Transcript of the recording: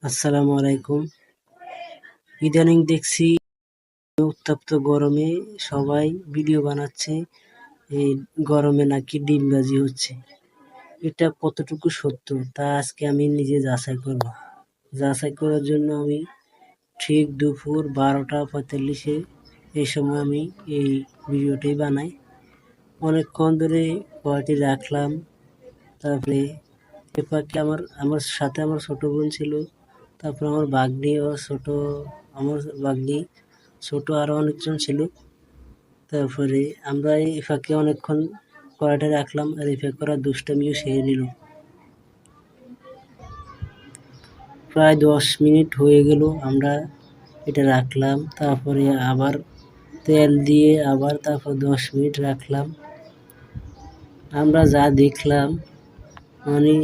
আসসালামু আলাইকুম। ইদানিং দেখছি উত্তপ্ত গরমে সবাই ভিডিও বানাচ্ছে, এই গরমে নাকি ডিমবাজি হচ্ছে। এটা কতটুকু সত্য তা আজকে আমি নিজে যাচাই করব। যাচাই করার জন্য আমি ঠিক দুপুর 12:45 এই সময় আমি এই ভিডিওটি বানাই। অনেকক্ষণ ধরে কড়াইটি রাখলাম, তারপরে এ ফাঁকে আমার সাথে আমার ছোট বোন ছিল, তারপর আমার ভাগ্নি ছোট আরো অনেকজন ছিল। তারপরে আমরা এই ফাঁকে অনেকক্ষণ কড়াইটা রাখলাম, আর এই ফাঁকে ওরা দুষ্টামিও সেরে নিল। প্রায় 10 মিনিট হয়ে গেল আমরা এটা রাখলাম, তারপরে আবার তেল দিয়ে তারপর 10 মিনিট রাখলাম। আমরা যা দেখলাম, মানে